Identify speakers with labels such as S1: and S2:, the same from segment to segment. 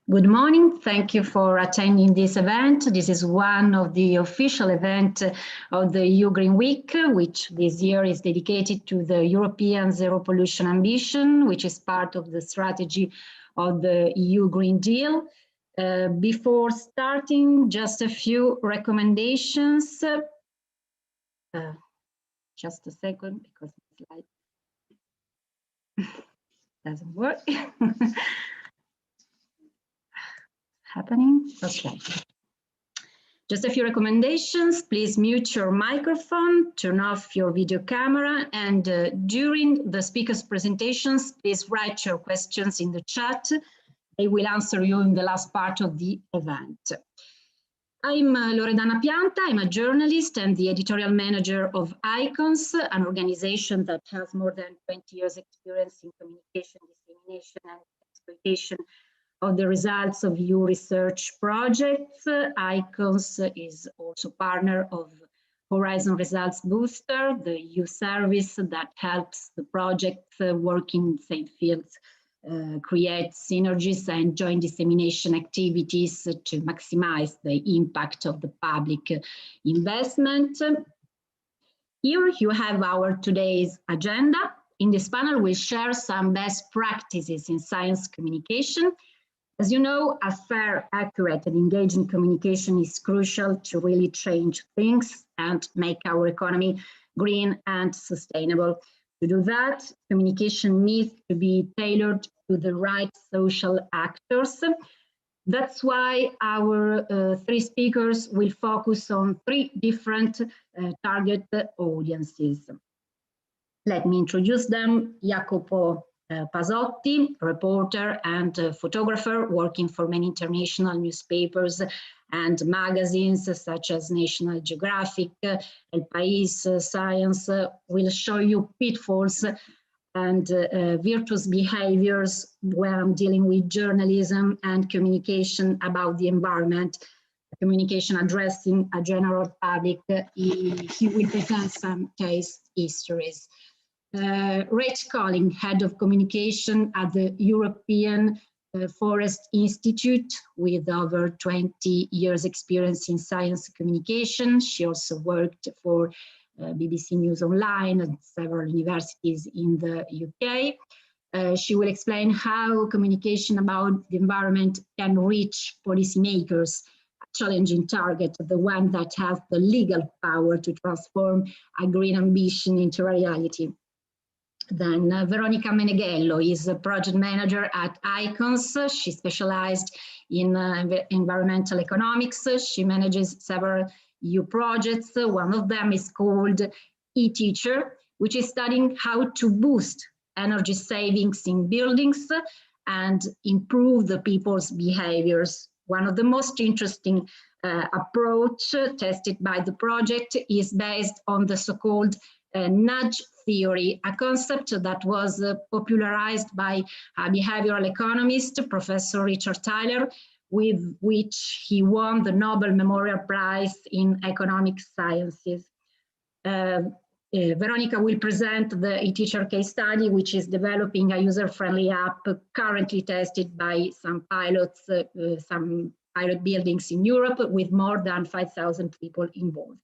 S1: Good morning. Thank you for attending this event. This is one of the official events of the EU Green Week, which this year is dedicated to the European zero pollution ambition, which is part of the strategy of the EU Green Deal. Before starting, just a few recommendations. Just a second, because the slide doesn't work. Happening? Okay. Just a few recommendations. Please mute your microphone, turn off your video camera, and during the speakers' presentations, please write your questions in the chat. They will answer you in the last part of the event. I'm Loredana Pianta. I'm a journalist and the editorial manager of ICONS, an organization that has more than 20 years experience in communication, dissemination, and exploitation of the results of EU research projects. ICONS is also partner of Horizon Results Booster, the EU service that helps the projects work in the same fields, create synergies and joint dissemination activities to maximize the impact of the public investment. Here you have our today's agenda. In this panel, we'll share some best practices in science communication. As you know, a fair, accurate, and engaging communication is crucial to really change things and make our economy green and sustainable. To do that, communication needs to be tailored to the right social actors. That's why our three speakers will focus on three different target audiences. Let me introduce them. Jacopo Pasotti, reporter and photographer working for many international newspapers and magazines such as National Geographic, El País, Science, will show you pitfalls and virtuous behaviors when dealing with journalism and communication about the environment, communication addressing a general public. He will present some case histories. Rach Colling, Head of Communication at the European Forest Institute with over 20 years experience in science communication. She also worked for BBC News Online and several universities in the UK. She will explain how communication about the environment can reach policymakers, a challenging target, the one that has the legal power to transform a green ambition into a reality. Then Veronica Meneghello is a project manager at ICONS. She specialized in environmental economics. She manages several EU projects. One of them is called e-Teacher, which is studying how to boost energy savings in buildings and improve the people's behaviors. One of the most interesting approach tested by the project is based on the so-called nudge theory, a concept that was popularized by a behavioral economist, Professor Richard Thaler, with which he won the Nobel Memorial Prize in Economic Sciences. Veronica will present the e-Teacher case study, which is developing a user-friendly app currently tested by some pilots, some pilot buildings in Europe with more than 5,000 people involved.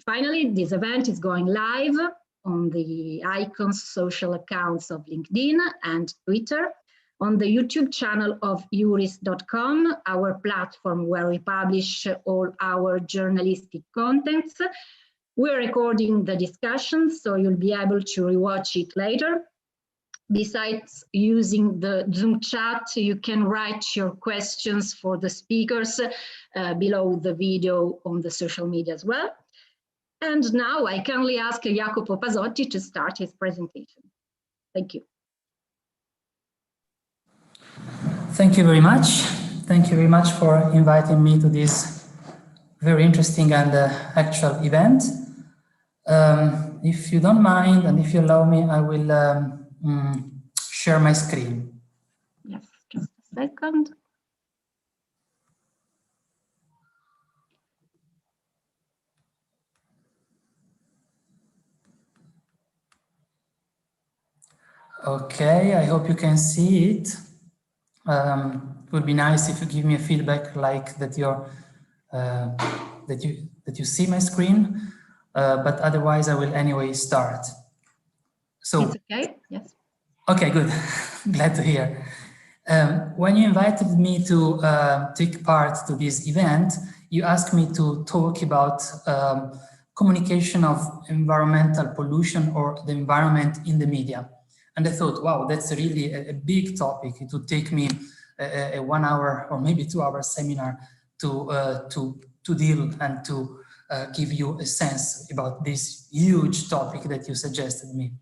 S1: Finally, this event is going live on the ICONS social accounts of LinkedIn and Twitter, on the YouTube channel of youris.com, our platform where we publish all our journalistic contents. We're recording the discussion, so you'll be able to rewatch it later. Besides using the Zoom chat, you can write your questions for the speakers below the video on the social media as well. And now I kindly ask Jacopo Pasotti to start his presentation. Thank you.
S2: Thank you very much. Thank you very much for inviting me to this very interesting and actual event. If you don't mind and if you allow me, I will share my screen.
S1: Yes, just a second.
S2: Okay, I hope you can see it. It would be nice if you give me a feedback like that that you see my screen, but otherwise I will anyway start. So
S1: it's okay. Yes.
S2: Okay, good. Glad to hear. When you invited me to take part to this event, you asked me to talk about communication of environmental pollution or the environment in the media. And I thought, wow, that's really a big topic. It would take me a 1 hour or maybe 2 hour seminar to deal and to give you a sense about this huge topic that you suggested me.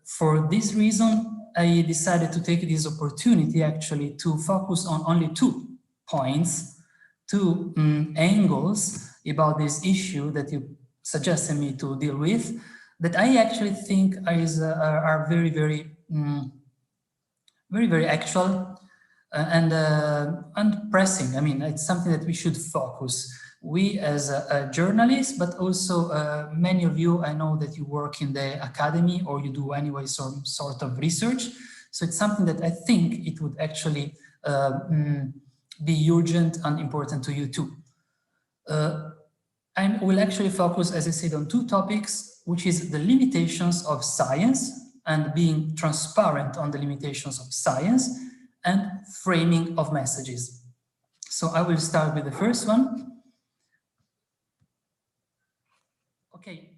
S2: For this reason, I decided to take this opportunity actually to focus on only 2 points, 2 angles about this issue that you suggested me to deal with, that I actually think are very, very actual and pressing. I mean, it's something that we should focus. We as a journalist, but also many of you, I know that you work in the academy or you do anyway some sort of research. So it's something that I think it would actually be urgent and important to you too. I will actually focus, as I said, on 2 topics, which is the limitations of science and being transparent on the limitations of science and framing of messages. So I will start with the first one. Okay,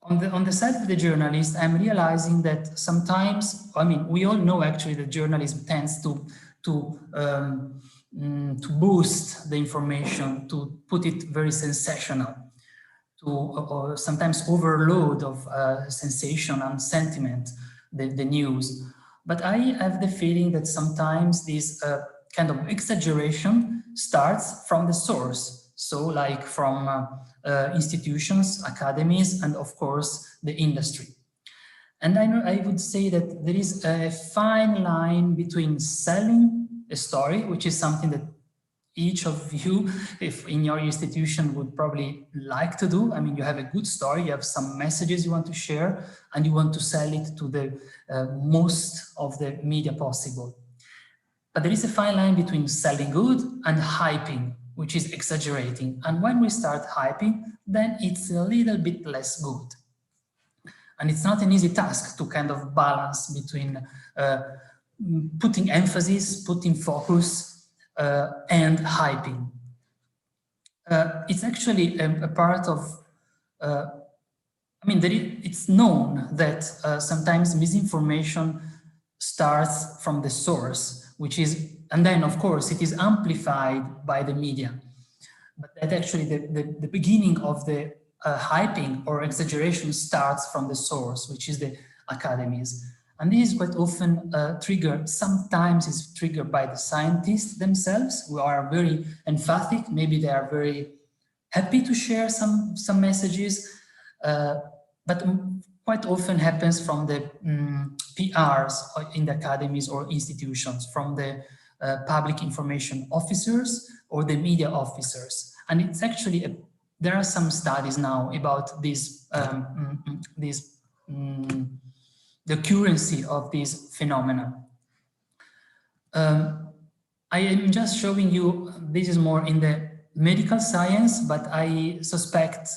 S2: on the side of the journalist, I'm realizing that sometimes, I mean, we all know actually that journalism tends to boost the information, to put it very sensational, to sometimes overload of sensation and sentiment, the news. But I have the feeling that sometimes this kind of exaggeration starts from the source. So like from institutions, academies, and of course the industry. And I would say that there is a fine line between selling a story, which is something that each of you, if in your institution, would probably like to do. I mean, you have a good story, you have some messages you want to share, and you want to sell it to the most of the media possible. But there is a fine line between selling good and hyping, which is exaggerating. And when we start hyping, then it's a little bit less good. And it's not an easy task to kind of balance between putting emphasis, putting focus, and hyping. It's actually a part of, I mean, it's known that sometimes misinformation starts from the source, which is, and then of course it is amplified by the media. But that actually the beginning of the hyping or exaggeration starts from the source, which is the academies. And this is quite often triggered, sometimes it's triggered by the scientists themselves, who are very emphatic. Maybe they are very happy to share some messages, but quite often happens from the PRs in the academies or institutions, from the public information officers or the media officers. And it's actually, there are some studies now about this, the currency of this phenomena. I am just showing you, this is more in the medical science, but I suspect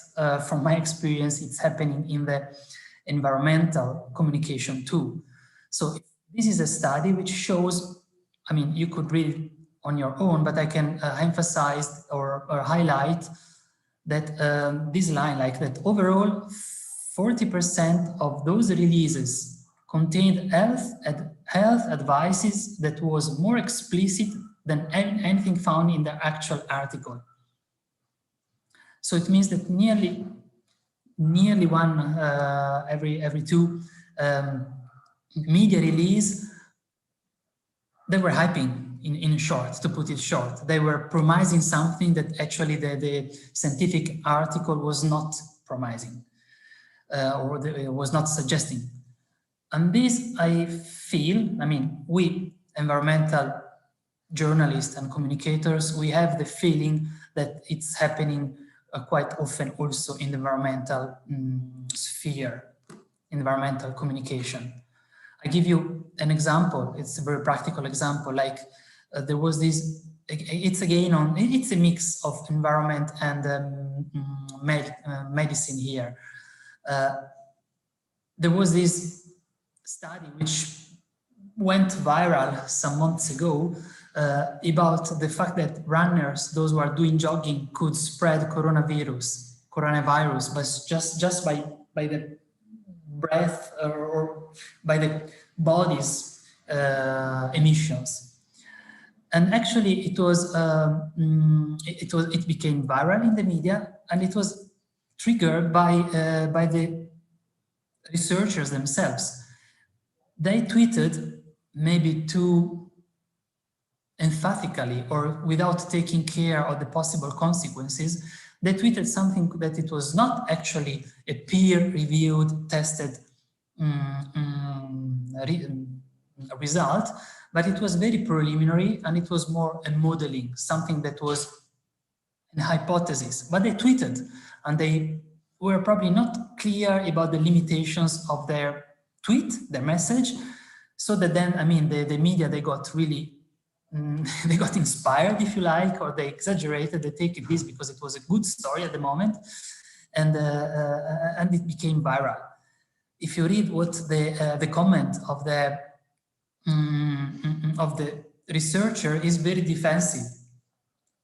S2: from my experience, it's happening in the environmental communication too. So this is a study which shows, I mean, you could read it on your own, but I can emphasize or highlight that this line, like that overall 40% of those releases contained health advices that was more explicit than anything found in the actual article. So it means that nearly one every 2 media release, they were hyping in short, to put it short. They were promising something that actually the scientific article was not promising or was not suggesting. And this, I feel, I mean, we environmental journalists and communicators, we have the feeling that it's happening quite often also in the environmental sphere, environmental communication. I give you an example. It's a very practical example. Like there was this. It's a mix of environment and medicine here. There was this study which went viral some months ago about the fact that runners, those who are doing jogging, could spread coronavirus, but just by the breath or by the body's emissions. And actually, it became viral in the media, and it was triggered by the researchers themselves. They tweeted, maybe too emphatically or without taking care of the possible consequences, they tweeted something that it was not actually a peer-reviewed, tested result, but it was very preliminary, and it was more a modeling, something that was a hypothesis. But they tweeted, and they were probably not clear about the limitations of their tweet, their message, so that then, I mean, the media, they got really, they got inspired, if you like, or they exaggerated, they take this because it was a good story at the moment, and it became viral. If you read what the comment of the researcher is very defensive.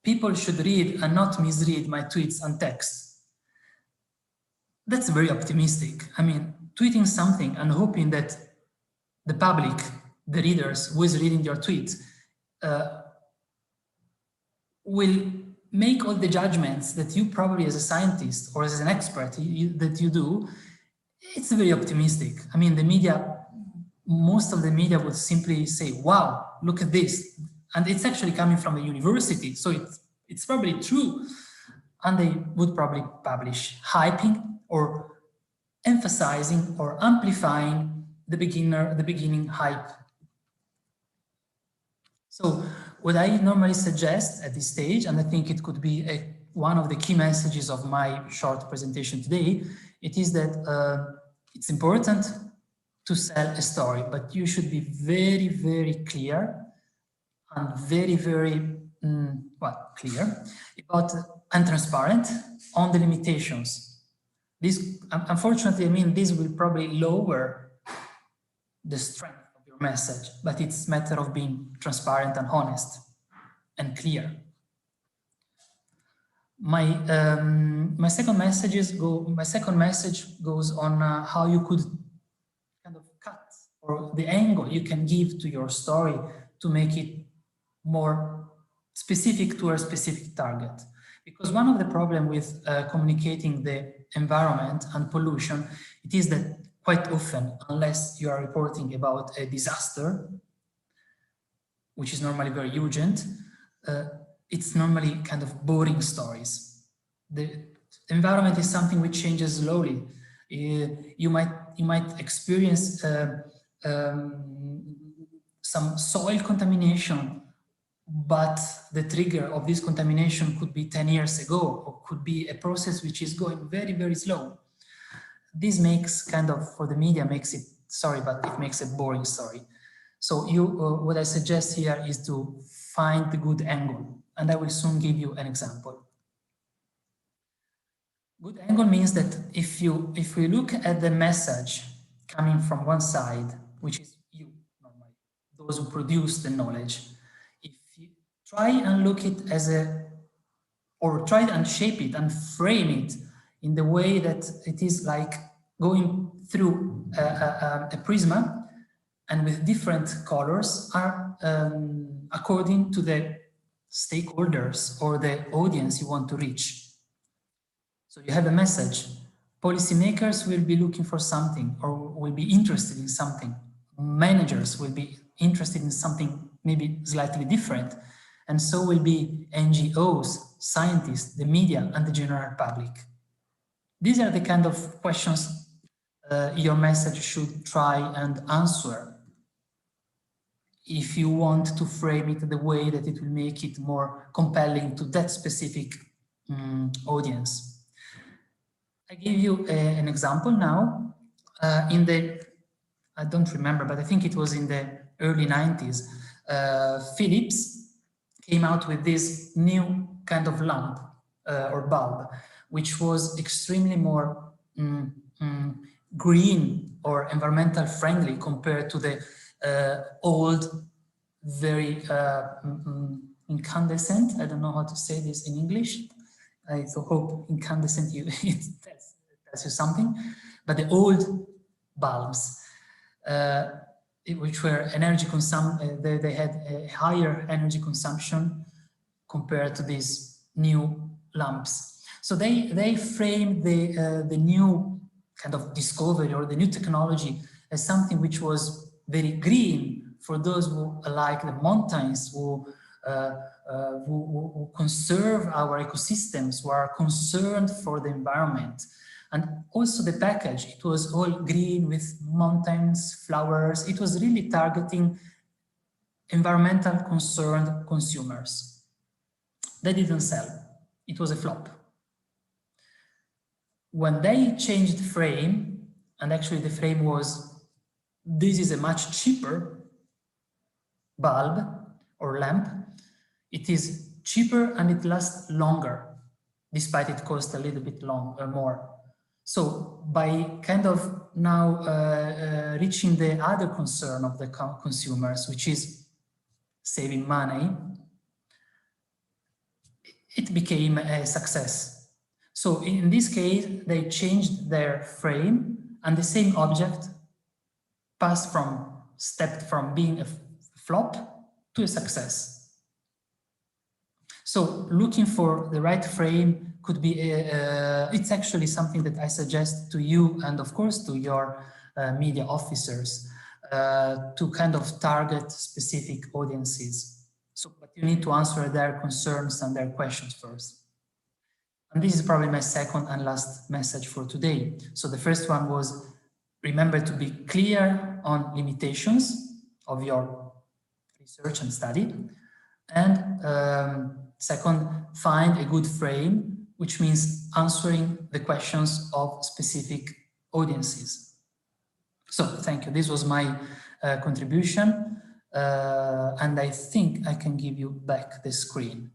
S2: People should read and not misread my tweets and text. That's very optimistic. I mean, tweeting something and hoping that the public, the readers who is reading your tweet, will make all the judgments that you probably as a scientist or as an expert that you do, it's very optimistic. I mean, the media, most of the media would simply say, wow, look at this. And it's actually coming from a university, so it's probably true. And they would probably publish hyping or emphasizing or amplifying the beginning hype. So what I normally suggest at this stage, and I think it could be one of the key messages of my short presentation today, it is that it's important to sell a story, but you should be very, very clear and very, very clear about and transparent on the limitations. This, unfortunately, I mean, this will probably lower the strength of your message, but it's a matter of being transparent and honest and clear. My second message goes on how you could kind of cut, or the angle you can give to your story to make it more specific to a specific target. Because one of the problems with communicating the environment and pollution, it is that quite often, unless you are reporting about a disaster, which is normally very urgent, it's normally kind of boring stories. The environment is something which changes slowly. You might experience some soil contamination, but the trigger of this contamination could be 10 years ago, or could be a process which is going very, very slow. This makes kind of, for the media, makes it, sorry, but it makes a boring story. So what I suggest here is to find the good angle, and I will soon give you an example. Good angle means that if we look at the message coming from one side, which is you, normally, those who produce the knowledge, if you try and look it as or try and shape it and frame it in the way that it is like going through a prism, and with different colors are according to the stakeholders or the audience you want to reach. So you have a message. Policymakers will be looking for something or will be interested in something. Managers will be interested in something maybe slightly different. And so will be NGOs, scientists, the media, and the general public. These are the kind of questions your message should try and answer if you want to frame it the way that it will make it more compelling to that specific audience. I give you an example now. In the I don't remember, but I think it was in the early 90s, Philips came out with this new kind of lamp or bulb, which was extremely more green or environmental friendly compared to the old, very incandescent. I don't know how to say this in English. I hope incandescent it tells you something. But the old bulbs, which were energy they had a higher energy consumption compared to these new lamps. So they framed the new kind of discovery or the new technology as something which was very green for those who like the mountains, who conserve our ecosystems, who are concerned for the environment. And also the package, it was all green with mountains, flowers. It was really targeting environmental concerned consumers. They didn't sell. It was a flop. When they changed the frame, and actually the frame was, this is a much cheaper bulb or lamp. It is cheaper and it lasts longer, despite it costs a little bit more. So by kind of now reaching the other concern of the consumers, which is saving money, it became a success. So in this case, they changed their frame and the same object stepped from being a flop to a success. So looking for the right frame could be, it's actually something that I suggest to you and of course to your media officers to kind of target specific audiences. So, but you need to answer their concerns and their questions first. And this is probably my second and last message for today. So the first one was, remember to be clear on limitations of your research and study. And second, find a good frame, which means answering the questions of specific audiences. So thank you. This was my contribution. And I think I can give you back the screen.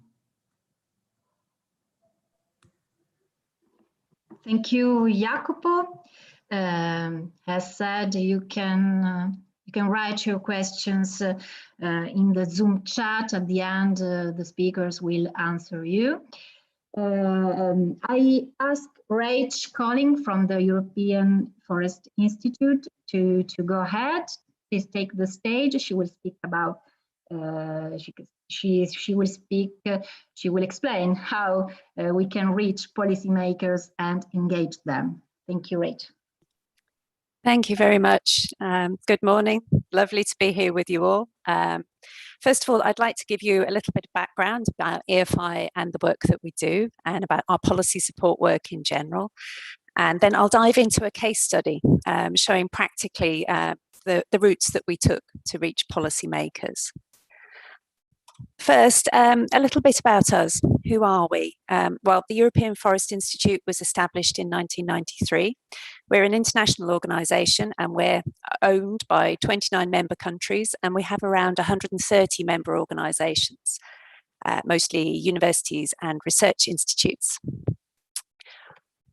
S1: Thank you, Jacopo. As said, you can write your questions in the Zoom chat. At the end, the speakers will answer you. I asked Rach Colling from the European Forest Institute to go ahead. Please take the stage. She will speak about. She will explain how we can reach policymakers and engage them. Thank you, Rach.
S3: Thank you very much. Good morning. Lovely to be here with you all. First of all, I'd like to give you a little bit of background about EFI and the work that we do and about our policy support work in general. And then I'll dive into a case study showing practically the routes that we took to reach policymakers. First, a little bit about us. Who are we? Well, the European Forest Institute was established in 1993. We're an international organisation and we're owned by 29 member countries, and we have around 130 member organisations, mostly universities and research institutes.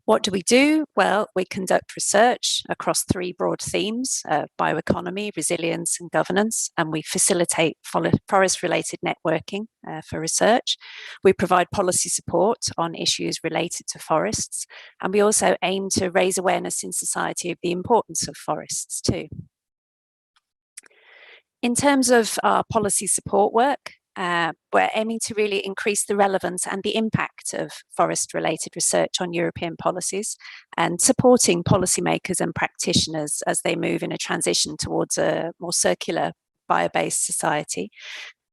S3: What do we do? Well, we conduct research across three broad themes, bioeconomy, resilience and governance, and we facilitate forest-related networking for research. We provide policy support on issues related to forests, and we also aim to raise awareness in society of the importance of forests too. In terms of our policy support work, we're aiming to really increase the relevance and the impact of forest-related research on European policies and supporting policymakers and practitioners as they move in a transition towards a more circular bio-based society.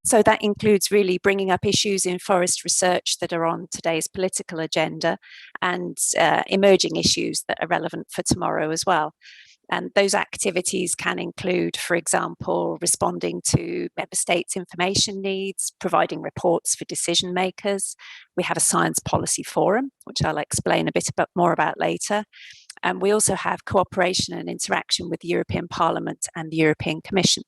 S3: So that includes really bringing up issues in forest research that are on today's political agenda and emerging issues that are relevant for tomorrow as well. And those activities can include, for example, responding to member states' information needs, providing reports for decision makers. We have a science policy forum, which I'll explain a bit more about later. And we also have cooperation and interaction with the European Parliament and the European Commission.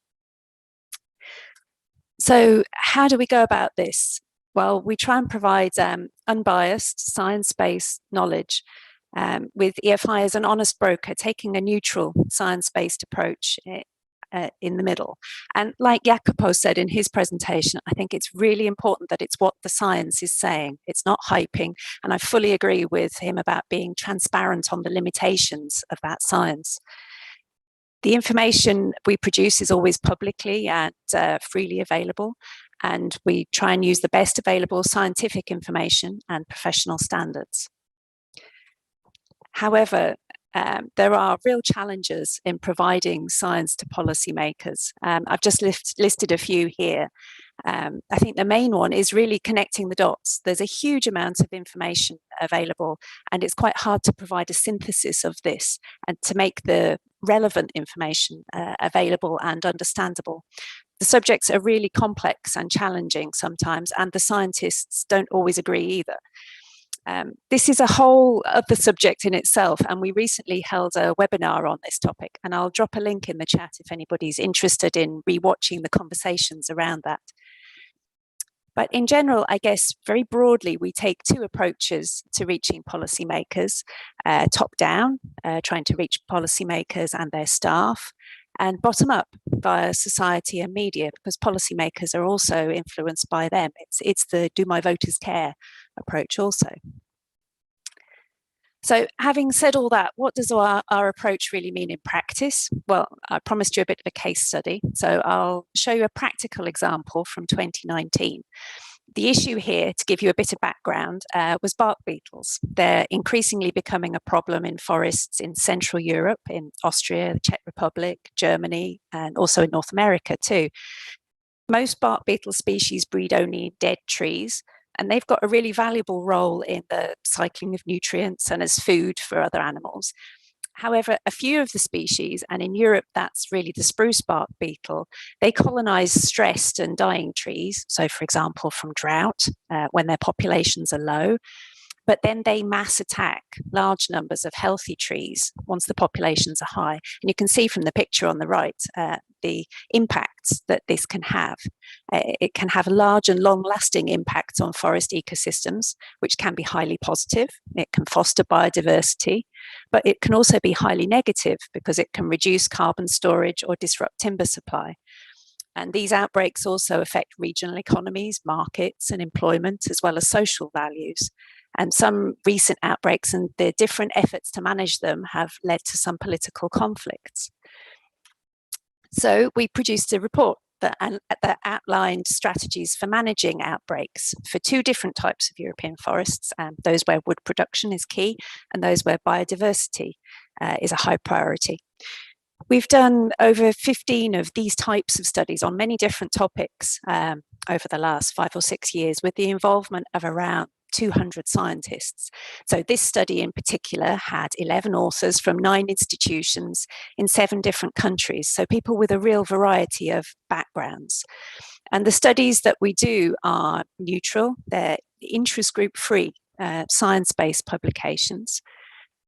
S3: So how do we go about this? Well, we try and provide unbiased, science-based knowledge with EFI as an honest broker, taking a neutral, science-based approach in the middle. And like Jacopo said in his presentation, I think it's really important that it's what the science is saying. It's not hyping. And I fully agree with him about being transparent on the limitations of that science. The information we produce is always publicly and freely available. And we try and use the best available scientific information and professional standards. However, there are real challenges in providing science to policymakers. I've just listed a few here. I think the main one is really connecting the dots. There's a huge amount of information available, and it's quite hard to provide a synthesis of this and to make the relevant information available and understandable. The subjects are really complex and challenging sometimes, and the scientists don't always agree either. This is a whole other subject in itself, and we recently held a webinar on this topic, and I'll drop a link in the chat if anybody's interested in rewatching the conversations around that. But in general, I guess very broadly, we take two approaches to reaching policymakers: top down, trying to reach policymakers and their staff, and bottom up via society and media, because policymakers are also influenced by them. It's the do my voters care approach also. So having said all that, what does our approach really mean in practice? Well, I promised you a bit of a case study, so I'll show you a practical example from 2019. The issue here, to give you a bit of background, was bark beetles. They're increasingly becoming a problem in forests in Central Europe, in Austria, the Czech Republic, Germany, and also in North America too. Most bark beetle species breed only in dead trees, and they've got a really valuable role in the cycling of nutrients and as food for other animals. However, a few of the species, and in Europe that's really the spruce bark beetle, they colonize stressed and dying trees. So for example, from drought, when their populations are low, but then they mass attack large numbers of healthy trees once the populations are high. And you can see from the picture on the right, the impacts that this can have. It can have large and long-lasting impacts on forest ecosystems, which can be highly positive. It can foster biodiversity, but it can also be highly negative because it can reduce carbon storage or disrupt timber supply. And these outbreaks also affect regional economies, markets, and employment, as well as social values. And some recent outbreaks and the different efforts to manage them have led to some political conflicts. So we produced a report that outlined strategies for managing outbreaks for two different types of European forests, those where wood production is key and those where biodiversity is a high priority. We've done over 15 of these types of studies on many different topics over the last 5 or 6 years, with the involvement of around 200 scientists. So this study in particular had 11 authors from 9 institutions in 7 different countries, so people with a real variety of backgrounds. And the studies that we do are neutral, they're interest group free, science-based publications.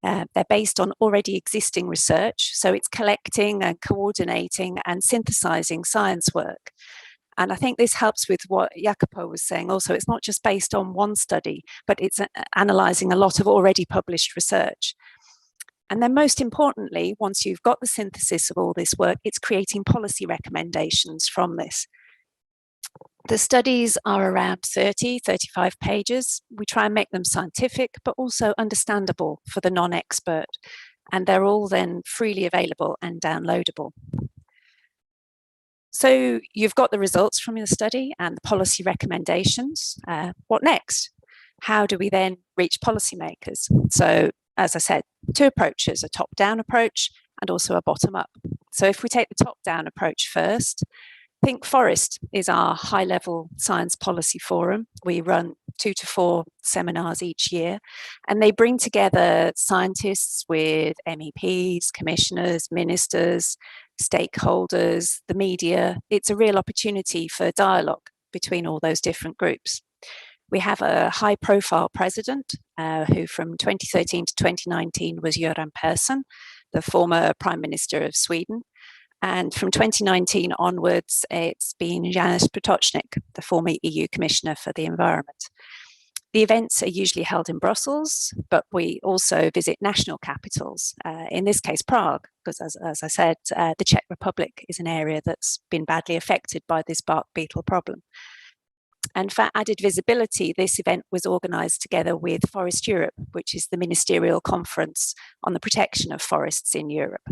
S3: They're based on already existing research, so it's collecting and coordinating and synthesizing science work. And I think this helps with what Jacopo was saying also. It's not just based on one study, but it's analysing a lot of already published research. And then most importantly, once you've got the synthesis of all this work, it's creating policy recommendations from this. The studies are around 35 pages. We try and make them scientific, but also understandable for the non-expert. And they're all then freely available and downloadable. So you've got the results from your study and the policy recommendations. What next? How do we then reach policymakers? So as I said, 2 approaches, a top-down approach and also a bottom-up. So if we take the top-down approach first, Think Forest is our high-level science policy forum. We run 2 to 4 seminars each year, and they bring together scientists with MEPs, commissioners, ministers, stakeholders, the media. It's a real opportunity for dialogue between all those different groups. We have a high-profile president who from 2013 to 2019 was Göran Persson, the former Prime Minister of Sweden. And from 2019 onwards, it's been Janez Potočnik, the former EU Commissioner for the Environment. The events are usually held in Brussels, but we also visit national capitals, in this case Prague, because as I said, the Czech Republic is an area that's been badly affected by this bark beetle problem. And for added visibility, this event was organised together with Forest Europe, which is the ministerial conference on the protection of forests in Europe.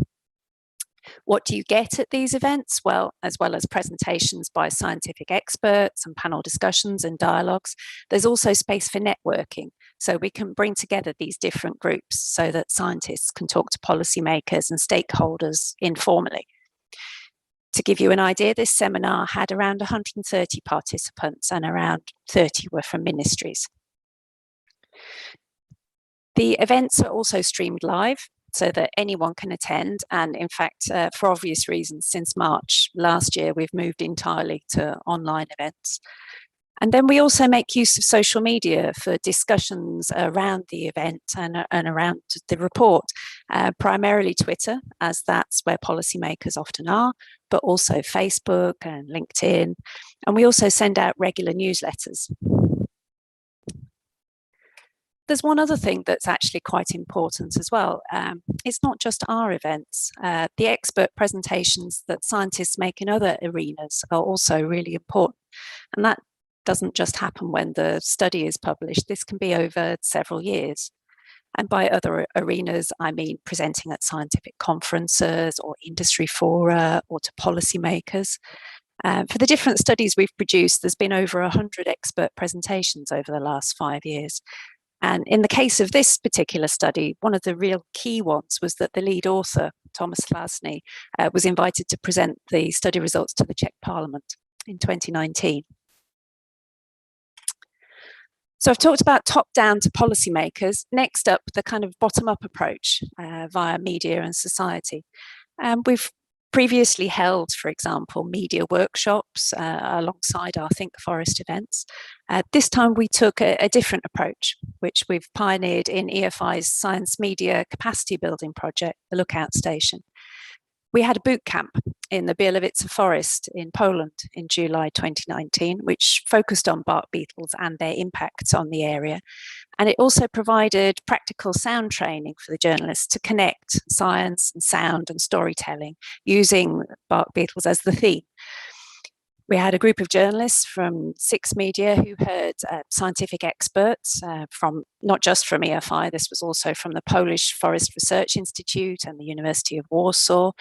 S3: What do you get at these events? Well, as well as presentations by scientific experts and panel discussions and dialogues, there's also space for networking. So we can bring together these different groups so that scientists can talk to policymakers and stakeholders informally. To give you an idea, this seminar had around 130 participants and around 30 were from ministries. The events are also streamed live so that anyone can attend. And in fact, for obvious reasons, since March last year, we've moved entirely to online events. And then we also make use of social media for discussions around the event and around the report, primarily Twitter, as that's where policymakers often are, but also Facebook and LinkedIn. And we also send out regular newsletters. There's one other thing that's actually quite important as well. It's not just our events. The expert presentations that scientists make in other arenas are also really important. And that doesn't just happen when the study is published. This can be over several years. And by other arenas, I mean presenting at scientific conferences or industry fora or to policymakers. For the different studies we've produced, there's been over 100 expert presentations over the last 5 years. And in the case of this particular study, one of the real key ones was that the lead author, Thomas Klasny, was invited to present the study results to the Czech Parliament in 2019. So I've talked about top-down to policymakers. Next up, the kind of bottom-up approach via media and society. We've previously held, for example, media workshops alongside our Think Forest events. This time we took a different approach, which we've pioneered in EFI's science media capacity building project, the Lookout Station. We had a boot camp in the Bielawice forest in Poland in July 2019, which focused on bark beetles and their impacts on the area. And it also provided practical sound training for the journalists to connect science and sound and storytelling using bark beetles as the theme. We had a group of journalists from 6 media who heard scientific experts from not just from EFI, this was also from the Polish Forest Research Institute and the University of Warsaw.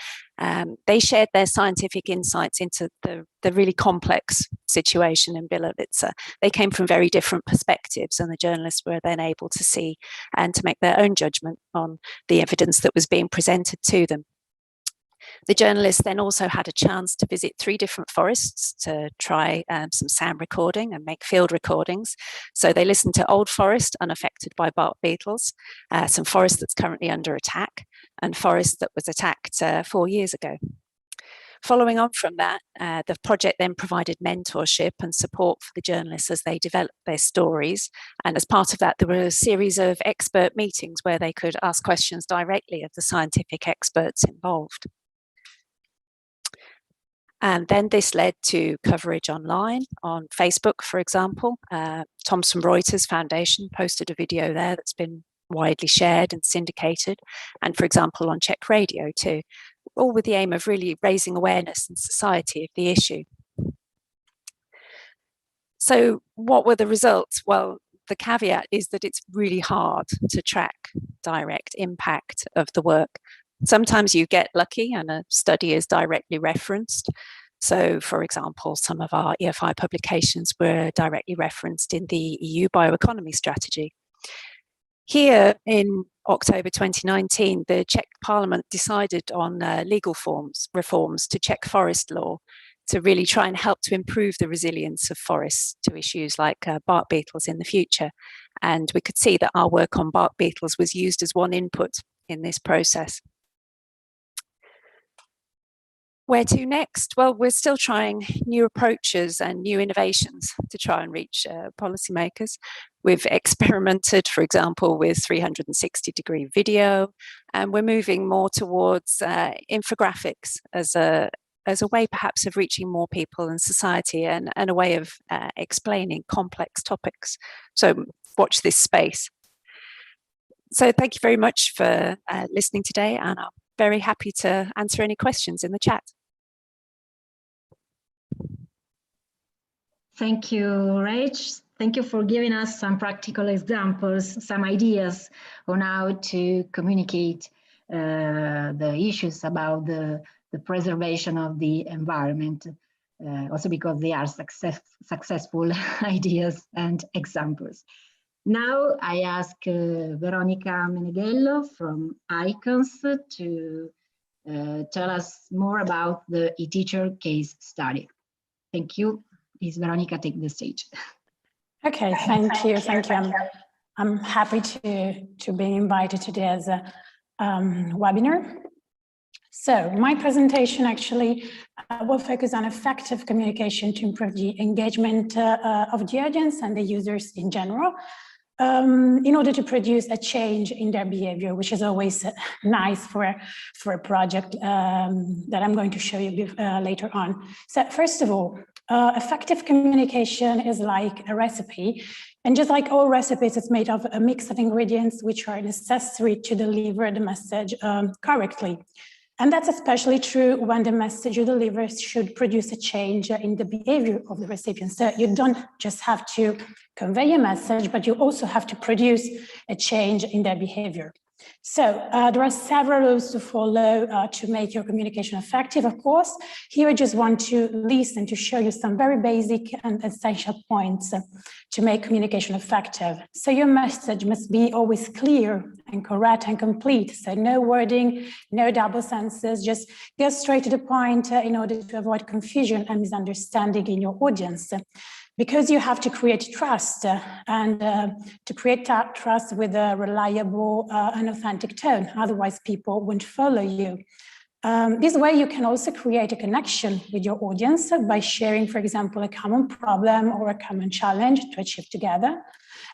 S3: They shared their scientific insights into the really complex situation in Bielawice. They came from very different perspectives, and the journalists were then able to see and to make their own judgment on the evidence that was being presented to them. The journalists then also had a chance to visit 3 different forests to try some sound recording and make field recordings. So they listened to old forest unaffected by bark beetles, some forest that's currently under attack, and forest that was attacked 4 years ago. Following on from that, the project then provided mentorship and support for the journalists as they developed their stories. And as part of that, there were a series of expert meetings where they could ask questions directly of the scientific experts involved. And then this led to coverage online, on Facebook, for example. Thomson Reuters Foundation posted a video there that's been widely shared and syndicated, and for example on Czech radio too, all with the aim of really raising awareness in society of the issue. So what were the results? Well, the caveat is that it's really hard to track direct impact of the work. Sometimes you get lucky and a study is directly referenced. So, for example, some of our EFI publications were directly referenced in the EU bioeconomy strategy. Here in October 2019, the Czech Parliament decided on legal reforms to Czech forest law to really try and help to improve the resilience of forests to issues like bark beetles in the future. And we could see that our work on bark beetles was used as one input in this process. Where to next? Well, we're still trying new approaches and new innovations to try and reach policymakers. We've experimented, for example, with 360-degree video, and we're moving more towards infographics as a way perhaps of reaching more people in society and a way of explaining complex topics. So watch this space. So thank you very much for listening today, and I'm very happy to answer any questions in the chat.
S1: Thank you, Rach. Thank you for giving us some practical examples, some ideas on how to communicate the issues about the preservation of the environment, also because they are successful ideas and examples. Now I ask Veronica Meneghello from Icons to tell us more about the e-teacher case study. Thank you. Please, Veronica, take the stage.
S4: Okay, thank you. I'm happy to be invited today as a webinar. So my presentation actually will focus on effective communication to improve the engagement of the audience and the users in general, in order to produce a change in their behavior, which is always nice for a project that I'm going to show you later on. So first of all, effective communication is like a recipe. And just like all recipes, it's made of a mix of ingredients which are necessary to deliver the message correctly. And that's especially true when the message you deliver should produce a change in the behavior of the recipient. So you don't just have to convey a message, but you also have to produce a change in their behavior. So there are several rules to follow to make your communication effective, of course. Here I just want to list and to show you some very basic and essential points to make communication effective. So your message must be always clear and correct and complete. So no wording, no double sentences, just go straight to the point in order to avoid confusion and misunderstanding in your audience. Because you have to create trust and to create that trust with a reliable and authentic tone, otherwise people won't follow you. This way you can also create a connection with your audience by sharing, for example, a common problem or a common challenge to achieve together.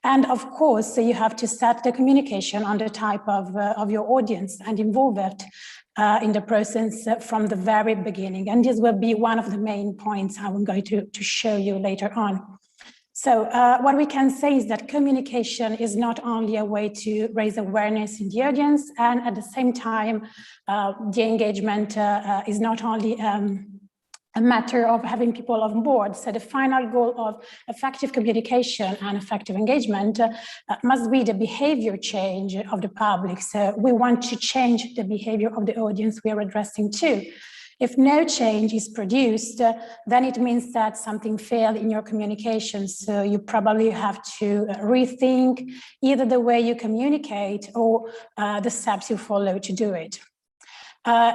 S4: And of course, you have to set the communication on the type of your audience and involve it in the process from the very beginning. And this will be one of the main points I'm going to show you later on. So what we can say is that communication is not only a way to raise awareness in the audience, and at the same time, the engagement is not only a matter of having people on board. So the final goal of effective communication and effective engagement must be the behavior change of the public. So we want to change the behavior of the audience we are addressing to. If no change is produced, then it means that something failed in your communication. So you probably have to rethink either the way you communicate or the steps you follow to do it.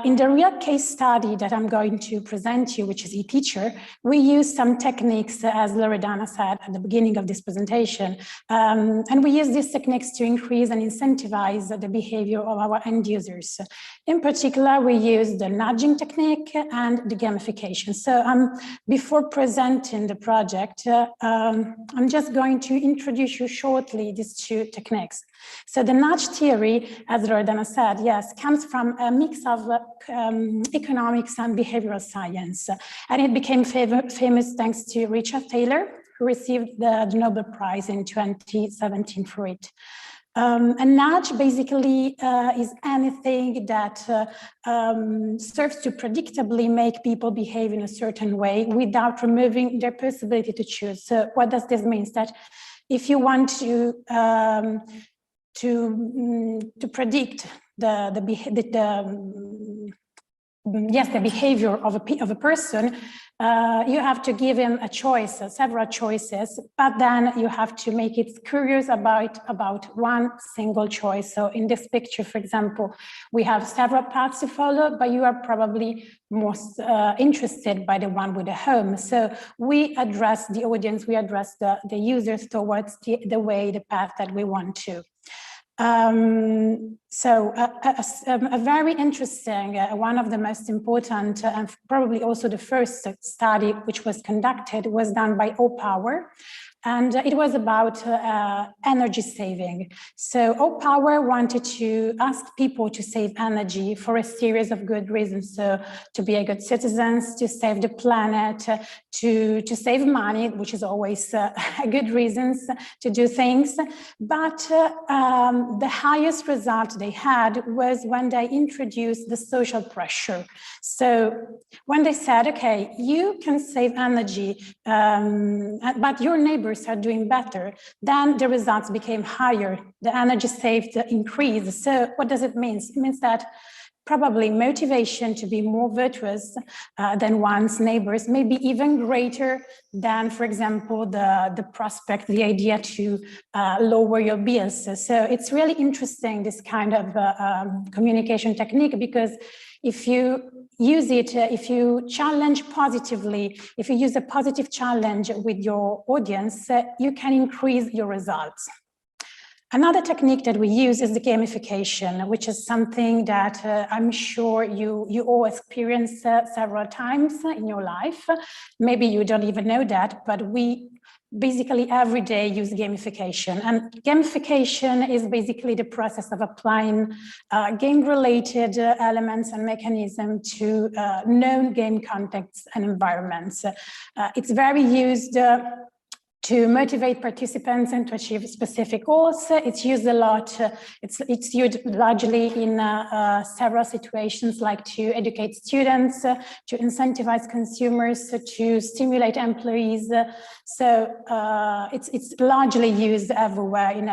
S4: In the real case study that I'm going to present you, which is e-teacher, we use some techniques, as Loredana said at the beginning of this presentation, and we use these techniques to increase and incentivize the behavior of our end users. In particular, we use the nudging technique and the gamification. So before presenting the project, I'm just going to introduce you shortly these two techniques. So the nudge theory, as Loredana said, yes, comes from a mix of economics and behavioral science. And it became famous thanks to Richard Taylor, who received the Nobel Prize in 2017 for it. A nudge basically is anything that serves to predictably make people behave in a certain way without removing their possibility to choose. So what does this mean? That if you want to predict the behavior of a person, you have to give him a choice, several choices, but then you have to make it curious about one single choice. So in this picture, for example, we have several paths to follow, but you are probably most interested by the one with the home. So we address the audience, we address the users towards the path that we want to. A very interesting, one of the most important and probably also the first study which was conducted was done by OPower. And it was about energy saving. So OPower wanted to ask people to save energy for a series of good reasons. So to be a good citizens, to save the planet, to save money, which is always a good reasons to do things. But the highest result they had was when they introduced the social pressure. So when they said, okay, you can save energy, but your neighbors are doing better, then the results became higher. The energy saved increased. So what does it mean? It means that probably motivation to be more virtuous than one's neighbors may be even greater than, for example, the prospect, the idea to lower your bills. So it's really interesting, this kind of communication technique, because if you use it, if you challenge positively, if you use a positive challenge with your audience, you can increase your results. Another technique that we use is the gamification, which is something that I'm sure you all experience several times in your life. Maybe you don't even know that, but we basically every day use gamification. And gamification is basically the process of applying game-related elements and mechanisms to known game contexts and environments. It's very used to motivate participants and to achieve specific goals. It's used a lot, it's used largely in several situations, like to educate students, to incentivize consumers, to stimulate employees. So it's largely used everywhere in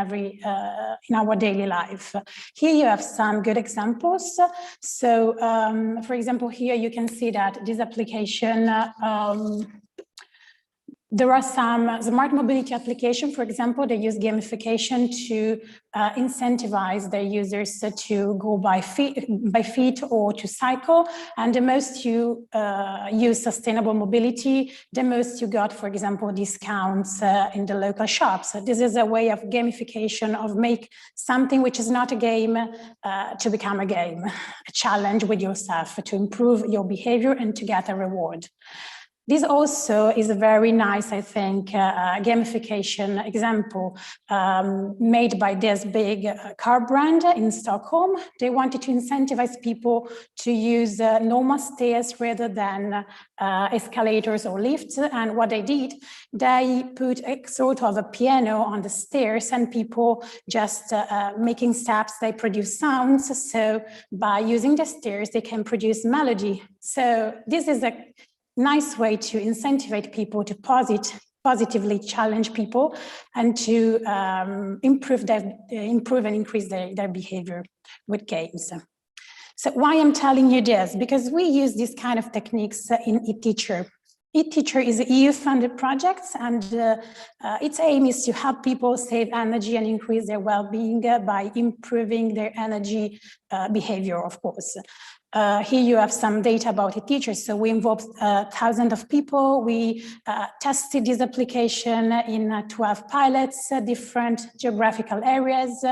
S4: our daily life. Here you have some good examples. So for example, here you can see that this application, there are some smart mobility applications, for example, they use gamification to incentivize their users to go by feet or to cycle. And the most you use sustainable mobility, the most you got, for example, discounts in the local shops. This is a way of gamification, of make something which is not a game to become a game, a challenge with yourself to improve your behavior and to get a reward. This also is a very nice, I think, gamification example made by this big car brand in Stockholm. They wanted to incentivize people to use normal stairs rather than escalators or lifts. And what they did, they put a sort of a piano on the stairs, and people just making steps, they produce sounds. So by using the stairs, they can produce melody. So this is a nice way to incentivize people, to positively challenge people, and to improve and increase their behavior with games. So why I'm telling you this? Because we use this kind of techniques in eTeacher. eTeacher is an EU-funded project, and its aim is to help people save energy and increase their well-being by improving their energy behavior, of course. Here you have some data about eTeachers. So we involved thousands of people. We tested this application in 12 pilots, different geographical areas.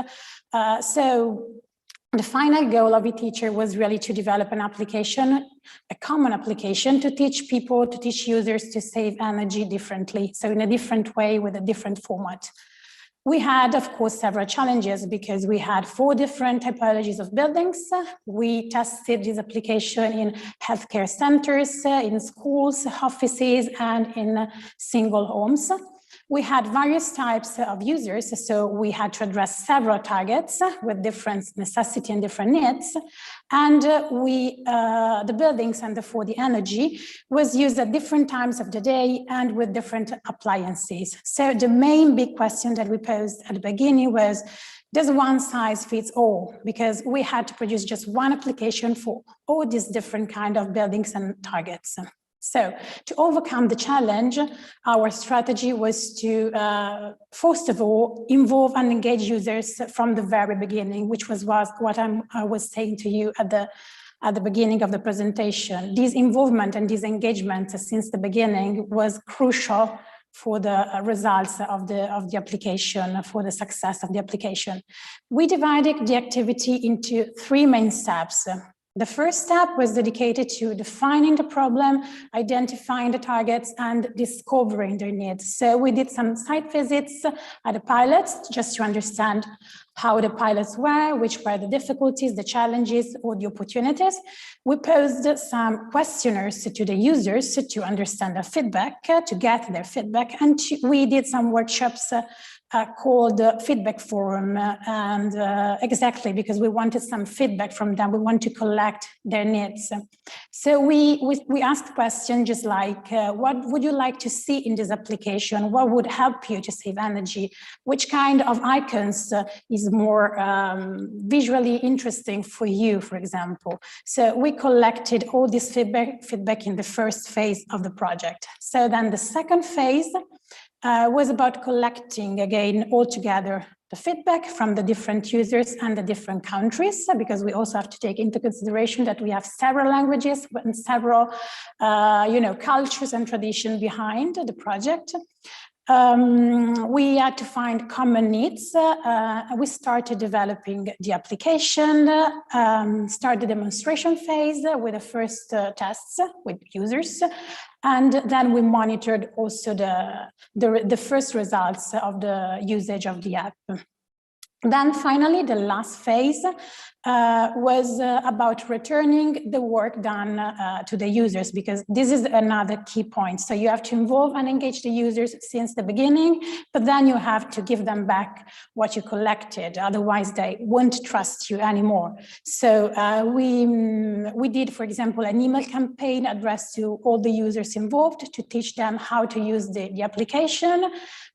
S4: So the final goal of eTeacher was really to develop an application, a common application, to teach people, to teach users to save energy differently. So in a different way with a different format. We had, of course, several challenges because we had 4 different typologies of buildings. We tested this application in healthcare centers, in schools, offices, and in single homes. We had various types of users, so we had to address several targets with different necessity and different needs. And the buildings and therefore the energy was used at different times of the day and with different appliances. So the main big question that we posed at the beginning was, does one size fits all? Because we had to produce just one application for all these different kind of buildings and targets. So to overcome the challenge, our strategy was to, first of all, involve and engage users from the very beginning, which was what I was saying to you at the beginning of the presentation. This involvement and this engagement since the beginning was crucial for the results of the application, for the success of the application. We divided the activity into 3 main steps. The first step was dedicated to defining the problem, identifying the targets, and discovering their needs. So we did some site visits at the pilots just to understand how the pilots were, which were the difficulties, the challenges, or the opportunities. We posed some questionnaires to the users to understand their feedback, to get their feedback, and we did some workshops called Feedback Forum, and exactly because we wanted some feedback from them. We want to collect their needs. So we asked questions just like, what would you like to see in this application? What would help you to save energy? Which kind of icons is more visually interesting for you, for example? So we collected all this feedback in the first phase of the project. So then the second phase was about collecting again all together the feedback from the different users and the different countries, because we also have to take into consideration that we have several languages and several cultures and traditions behind the project. We had to find common needs. We started developing the application, started the demonstration phase with the first tests with users, and then we monitored also the first results of the usage of the app. Then finally, the last phase was about returning the work done to the users, because this is another key point. So you have to involve and engage the users since the beginning, but then you have to give them back what you collected. Otherwise, they won't trust you anymore. So we did, for example, an email campaign addressed to all the users involved to teach them how to use the application.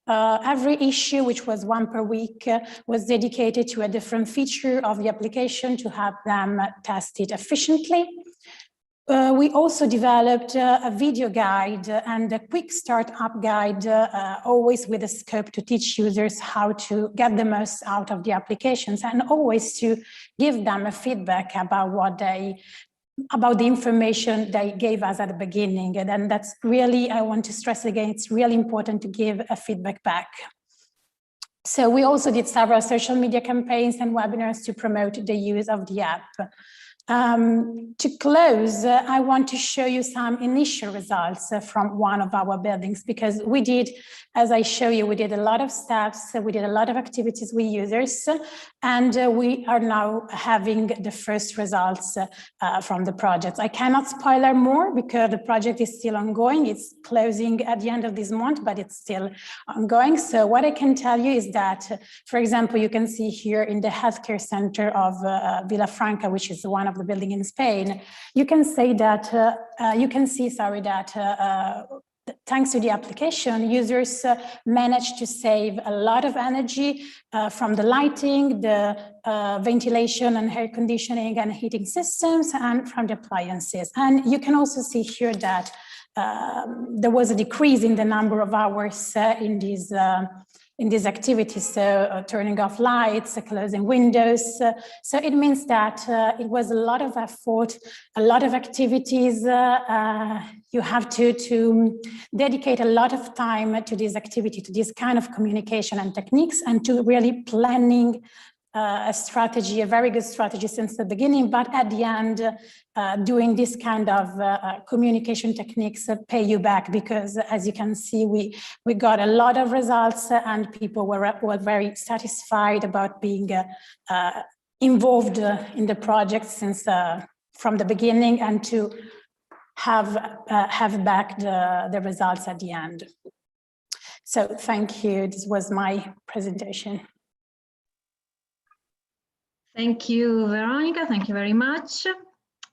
S4: Every issue, which was 1 per week, was dedicated to a different feature of the application to have them tested efficiently. We also developed a video guide and a quick startup guide, always with a scope to teach users how to get the most out of the applications, and always to give them a feedback about the information they gave us at the beginning. And then that's really, I want to stress again, it's really important to give a feedback back. So we also did several social media campaigns and webinars to promote the use of the app. To close, I want to show you some initial results from one of our buildings, because we did, as I show you, we did a lot of steps, we did a lot of activities with users, and we are now having the first results from the project. I cannot spoiler more because the project is still ongoing. It's closing at the end of this month, but it's still ongoing. So what I can tell you is that, for example, you can see here in the healthcare center of Villafranca, which is one of the building in Spain, you can see that thanks to the application, users managed to save a lot of energy from the lighting, the ventilation and air conditioning and heating systems, and from the appliances. And you can also see here that there was a decrease in the number of hours in these activities, so turning off lights, closing windows. So it means that it was a lot of effort, a lot of activities. You have to dedicate a lot of time to this activity, to this kind of communication and techniques, and to really planning a strategy, a very good strategy since the beginning, but at the end, doing this kind of communication techniques pay you back, because as you can see, we got a lot of results and people were very satisfied about being involved in the project since from the beginning, and to have back the results at the end. So thank you. This was my presentation.
S1: Thank you, Veronica. Thank you very much.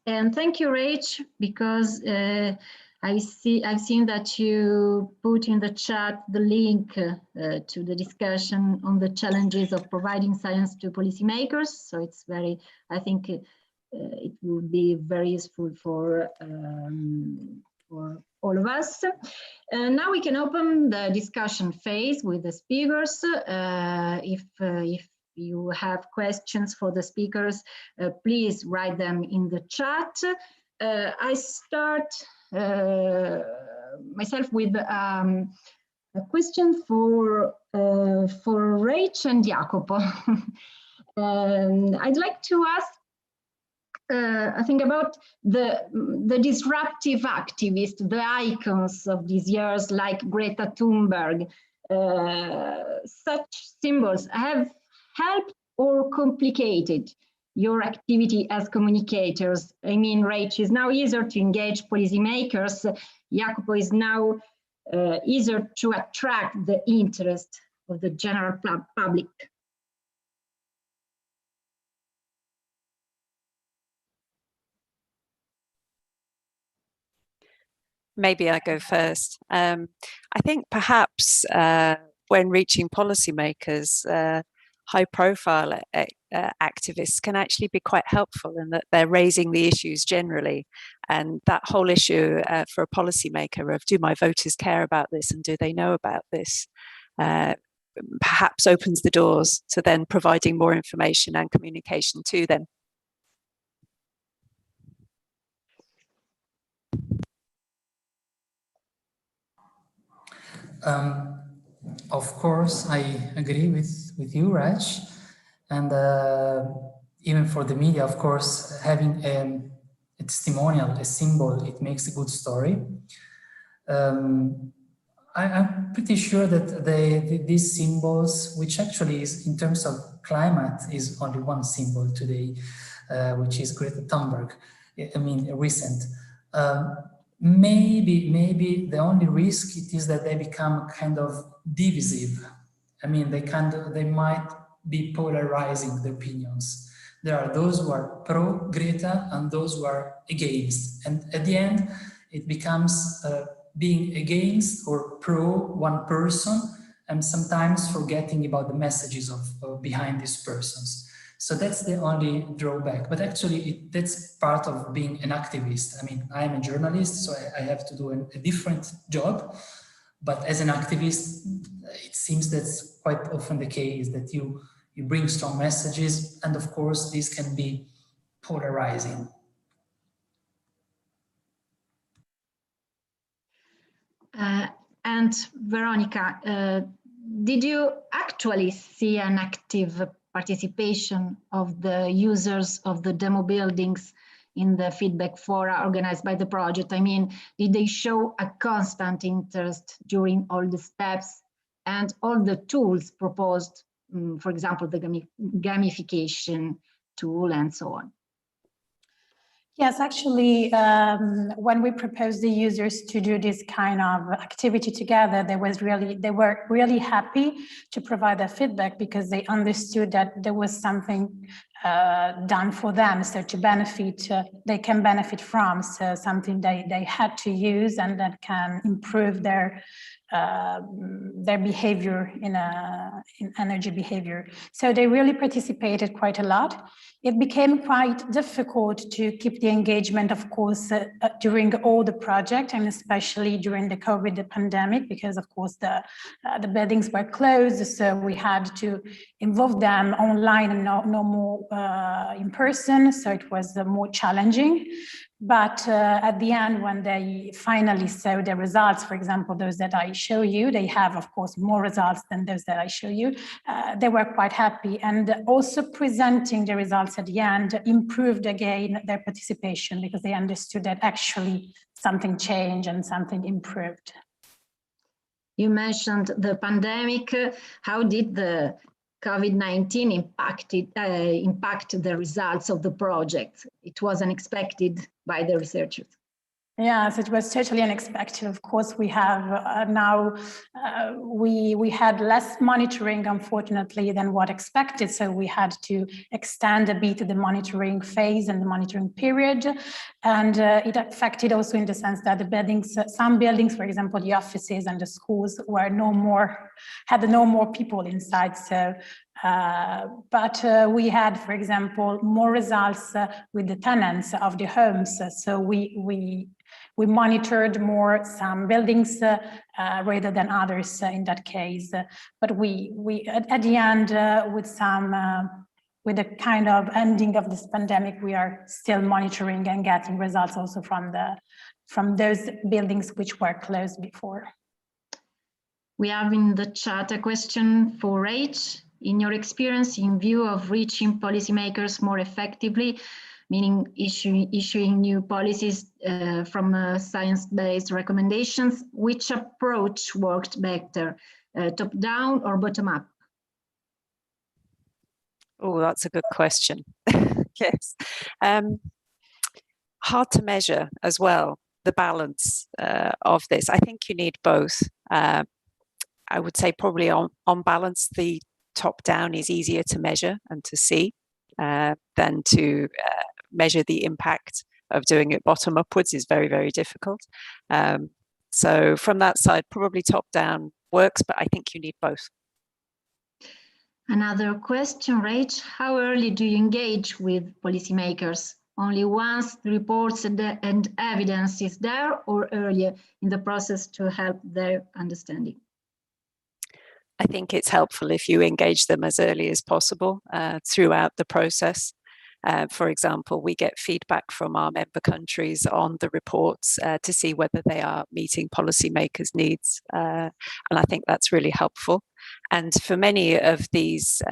S1: And thank you, Rach, because I've seen that you put in the chat the link to the discussion on the challenges of providing science to policymakers. So it's very, I think it will be very useful for all of us. Now we can open the discussion phase with the speakers. If you have questions for the speakers, please write them in the chat. I start myself with a question for Rach and Jacopo. I'd like to ask, I think about the disruptive activists, the icons of these years, like Greta Thunberg. Such symbols have helped or complicated your activity as communicators. I mean, Rach, is now easier to engage policymakers. Jacopo is now easier to attract the interest of the general public.
S3: Maybe I go first. I think perhaps when reaching policymakers, high-profile activists can actually be quite helpful in that they're raising the issues generally. And that whole issue for a policymaker of, do my voters care about this and do they know about this? Perhaps opens the doors to then providing more information and communication to them.
S2: Of course, I agree with you, Raj. And even for the media, of course, having a testimonial, a symbol, it makes a good story. I'm pretty sure that these symbols, which actually is in terms of climate, is only one symbol today, which is Greta Thunberg. I mean, recent. Maybe the only risk it is that they become kind of divisive. I mean, they might be polarizing the opinions. There are those who are pro Greta and those who are against. And at the end, it becomes being against or pro one person and sometimes forgetting about the messages of behind these persons. So that's the only drawback, but actually that's part of being an activist. I mean, I'm a journalist, so I have to do a different job, but as an activist, it seems that's quite often the case, that you bring strong messages, and of course, these can be polarizing.
S1: And Veronica, did you actually see an active participation of the users of the demo buildings in the feedback fora organized by the project? I mean, did they show a constant interest during all the steps and all the tools proposed, for example, the gamification tool and so on?
S4: Yes, actually, when we proposed the users to do this kind of activity together, they were really happy to provide their feedback because they understood that there was something done for them, so to benefit, they can benefit from, so something they had to use and that can improve their behavior in energy behavior. So they really participated quite a lot. It became quite difficult to keep the engagement, of course, during all the project, and especially during the COVID pandemic, because of course the buildings were closed, so we had to involve them online and no more in person, so it was more challenging. But at the end, when they finally saw the results, for example, those that I show you, they have, of course, more results than those that I show you. They were quite happy, and also presenting the results at the end improved again their participation because they understood that actually something changed and something improved.
S1: You mentioned the pandemic. How did the COVID-19 impact the results of the project? It was unexpected by the researchers.
S4: Yes, it was totally unexpected. Of course, we have now, we had less monitoring, unfortunately, than what expected. So we had to extend a bit the monitoring phase and the monitoring period. And it affected also in the sense that the buildings, some buildings, for example, the offices and the schools were had no more people inside. So but we had, for example, more results with the tenants of the homes. So we monitored more some buildings rather than others in that case. But we at the end, with the kind of ending of this pandemic, we are still monitoring and getting results also from those buildings which were closed before.
S1: We have in the chat a question for Rach. In your experience, in view of reaching policymakers more effectively, meaning issuing new policies from science-based recommendations, which approach worked better, top-down or bottom-up?
S3: Oh, that's a good question. Yes. Hard to measure as well, the balance of this. I think you need both. I would say probably on balance, the top-down is easier to measure and to see than to measure the impact of doing it bottom upwards is very, very difficult. So from that side, probably top-down works, but I think you need both.
S1: Another question, Rach, how early do you engage with policymakers? Only once the reports and evidence is there, or earlier in the process to help their understanding?
S3: I think it's helpful if you engage them as early as possible throughout the process. For example, we get feedback from our member countries on the reports to see whether they are meeting policymakers' needs. And I think that's really helpful. And for many of these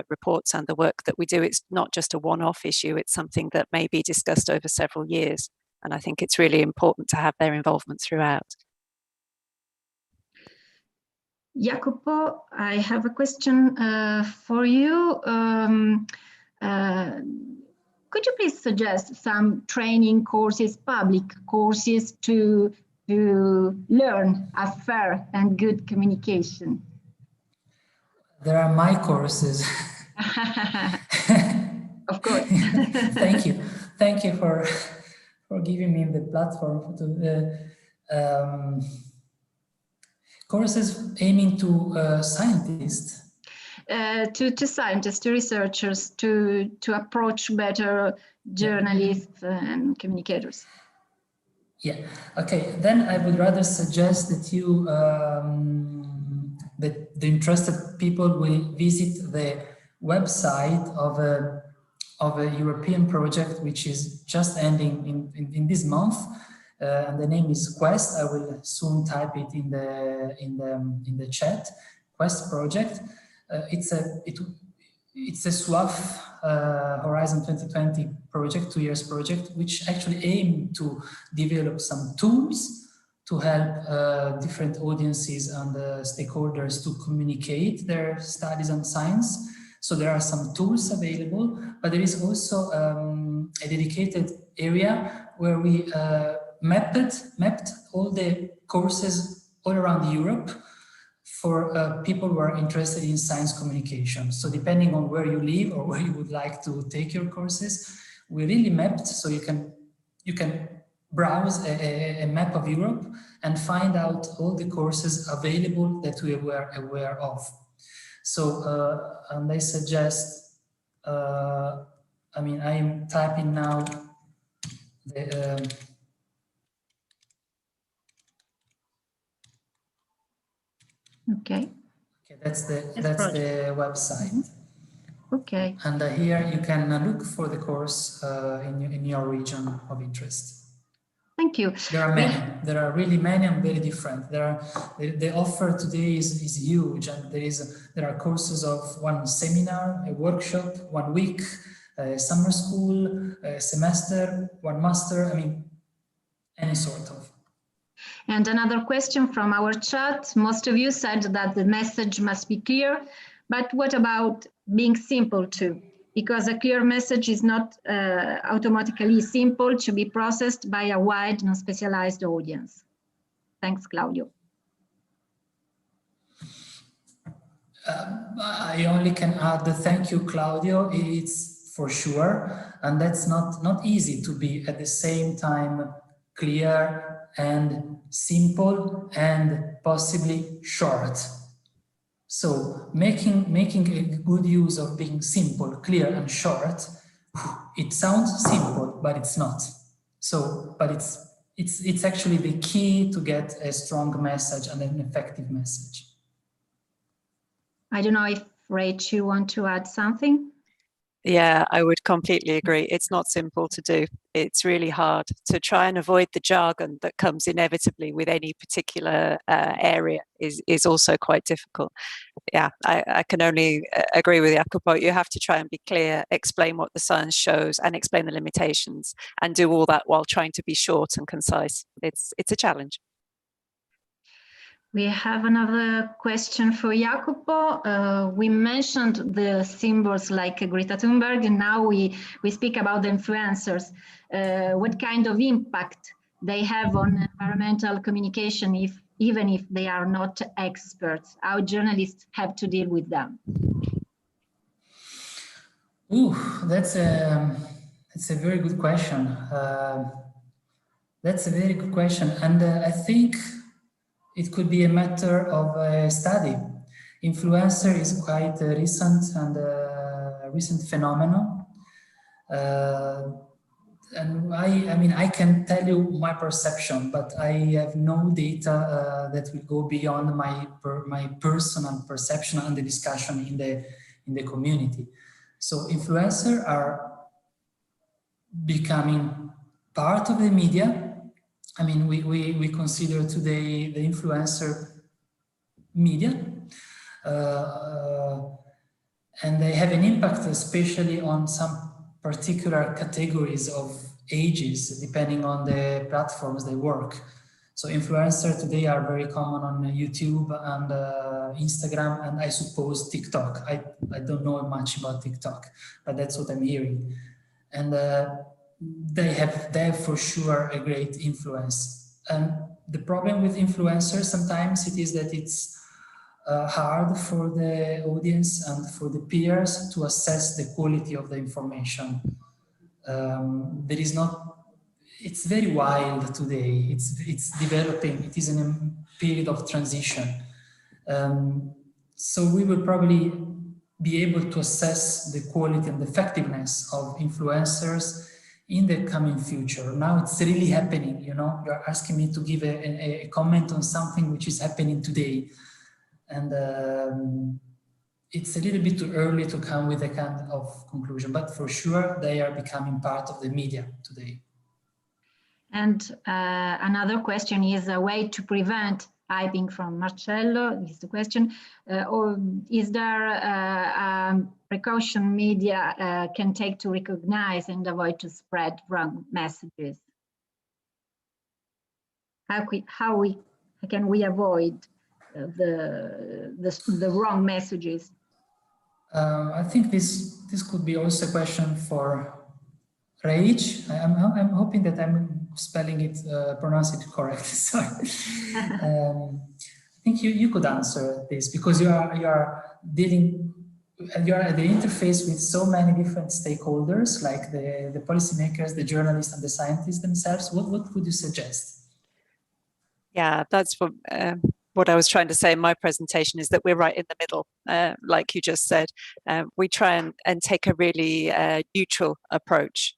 S3: reports and the work that we do, it's not just a one-off issue, it's something that may be discussed over several years. And I think it's really important to have their involvement throughout.
S1: Jacopo, I have a question for you. Could you please suggest some training courses, public courses to learn a fair and good communication?
S2: There are my courses.
S1: Of course.
S2: Thank you. Thank you for giving me the platform to courses aiming to scientists.
S1: To scientists, to researchers, to approach better journalists and communicators.
S2: Yeah. Okay. Then I would rather suggest that you that the interested people will visit the website of a European project which is just ending in this month, and the name is Quest. I will soon type it in the chat. Quest project. It's a SWAF Horizon 2020 project, 2 years project, which actually aim to develop some tools to help different audiences and stakeholders to communicate their studies on science. So there are some tools available, but there is also a dedicated area where we mapped all the courses all around Europe for people who are interested in science communication. So depending on where you live or where you would like to take your courses, we really mapped so you can browse a map of Europe and find out all the courses available that we were aware of. So, and I suggest, I mean, I am typing now the
S1: Okay.
S2: Okay, that's the website.
S1: Mm-hmm. Okay.
S2: And here you can look for the course in your region of interest.
S1: Thank you.
S2: There are many. There are really many and very different. The offer today is huge, and there are courses of one seminar, a workshop, 1 week, a summer school, a semester, 1 master. I mean, any sort of.
S1: And another question from our chat. Most of you said that the message must be clear, but what about being simple too? Because a clear message is not automatically simple to be processed by a wide and specialized audience. Thanks, Claudio.
S2: I only can add the thank you, Claudio. It's for sure, and that's not easy to be at the same time clear and simple and possibly short. So making a good use of being simple, clear, and short, it sounds simple, but it's not. So, but it's actually the key to get a strong message and an effective message.
S1: I don't know if Rach, you want to add something?
S3: Yeah, I would completely agree. It's not simple to do. It's really hard to try and avoid the jargon that comes inevitably with any particular area is also quite difficult. Yeah, I can only agree with Jacopo. You have to try and be clear, explain what the science shows and explain the limitations, and do all that while trying to be short and concise. It's a challenge.
S1: We have another question for Jacopo. We mentioned the symbols like Greta Thunberg, and now we speak about the influencers. What kind of impact they have on environmental communication, even if they are not experts? How journalists have to deal with them?
S2: Ooh, that's a very good question. That's a very good question, and I think it could be a matter of a study. Influencer is quite a recent phenomenon. And I mean, I can tell you my perception, but I have no data that will go beyond my personal perception and the discussion in the community. So influencers are becoming part of the media. I mean, we consider today the influencer media, and they have an impact, especially on some particular categories of ages, depending on the platforms they work. So influencers today are very common on YouTube and Instagram, and I suppose TikTok. I don't know much about TikTok, but that's what I'm hearing. And they have for sure a great influence. And the problem with influencers sometimes it is that it's hard for the audience and for the peers to assess the quality of the information. There is not, it's very wild today. It's developing, it is in a period of transition. So we will probably be able to assess the quality and the effectiveness of influencers in the coming future. Now it's really happening, you know, you're asking me to give a comment on something which is happening today. And it's a little bit too early to come with a kind of conclusion, but for sure they are becoming part of the media today. And
S1: another question is a way to prevent hyping from Marcello, is the question, or is there a precaution media can take to recognize and avoid to spread wrong messages? How can we avoid the wrong messages?
S2: I think this could be also a question for Rage. I'm hoping that I'm spelling it, pronouncing it correctly. Sorry. I think you could answer this because you are dealing, you're at the interface with so many different stakeholders, like the policymakers, the journalists, and the scientists themselves. What would you suggest?
S3: Yeah, that's what I was trying to say in my presentation, is that we're right in the middle, like you just said. We try and take a really neutral approach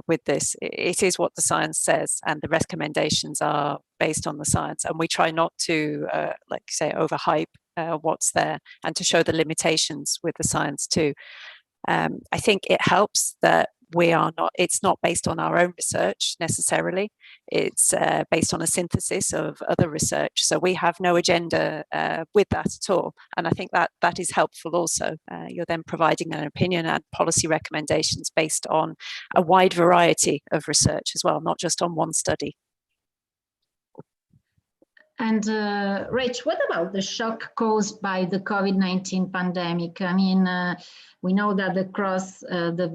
S3: with this. It is what the science says, and the recommendations are based on the science. And we try not to, like you say, overhype what's there, and to show the limitations with the science too. I think it helps that it's not based on our own research necessarily. It's based on a synthesis of other research. So we have no agenda with that at all. And I think that is helpful also. You're then providing an opinion and policy recommendations based on a wide variety of research as well, not just on one study.
S1: And Rach, what about the shock caused by the COVID-19 pandemic? I mean, we know that the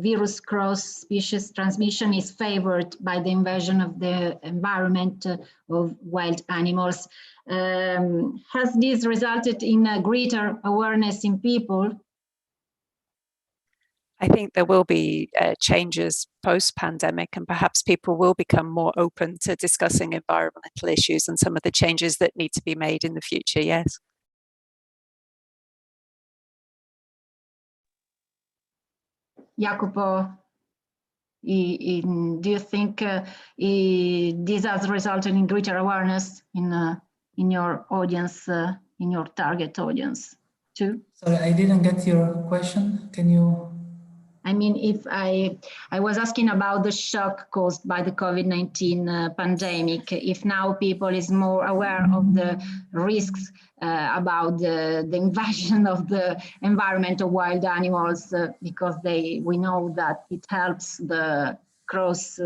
S1: virus cross-species transmission is favored by the invasion of the environment of wild animals. Has this resulted in a greater awareness in people?
S3: I think there will be changes post-pandemic, and perhaps people will become more open to discussing environmental issues and some of the changes that need to be made in the future, yes.
S1: Jacopo, do you think this has resulted in greater awareness in your audience, in your target audience too?
S2: Sorry, I didn't get your question. Can you?
S1: I mean, if I was asking about the shock caused by the COVID-19 pandemic, if now people is more aware of the risks about the invasion of the environment of wild animals, because we know that it helps the cross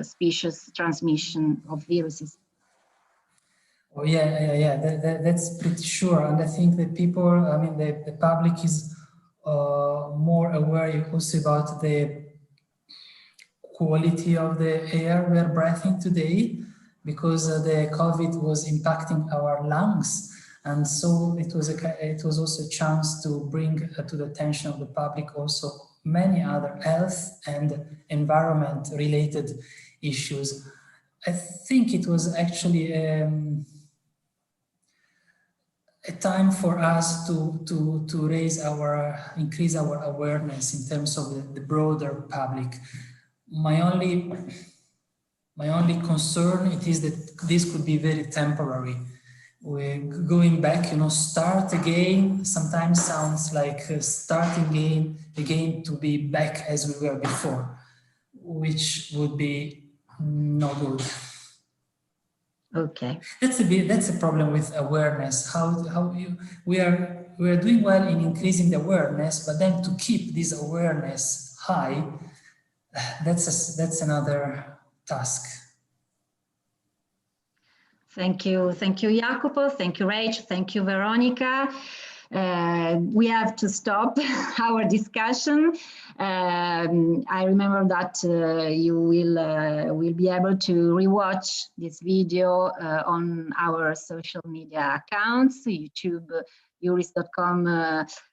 S1: species transmission of viruses.
S2: Oh yeah, that's pretty sure. And I think that people, I mean, the public is more aware also about the quality of the air we are breathing today, because the COVID was impacting our lungs. And so it was also a chance to bring to the attention of the public also many other health and environment related issues. I think it was actually a time for us to increase our awareness in terms of the broader public. My only concern it is that this could be very temporary. We're going back, start again. Sometimes sounds like starting again to be back as we were before, which would be no good.
S1: Okay.
S2: That's a problem with awareness. We are doing well in increasing the awareness, but then to keep this awareness high, that's another task.
S1: Thank you, Jacopo. Thank you, Rach. Thank you, Veronica. We have to stop our discussion. I remember that you will be able to rewatch this video on our social media accounts. YouTube, youris.com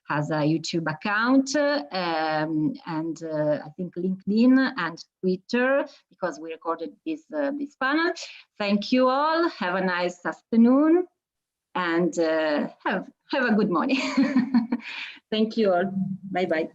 S1: has a YouTube account, and I think LinkedIn and Twitter, because we recorded this panel. Thank you all. Have a nice afternoon, and have a good morning. Thank you all. Bye-bye.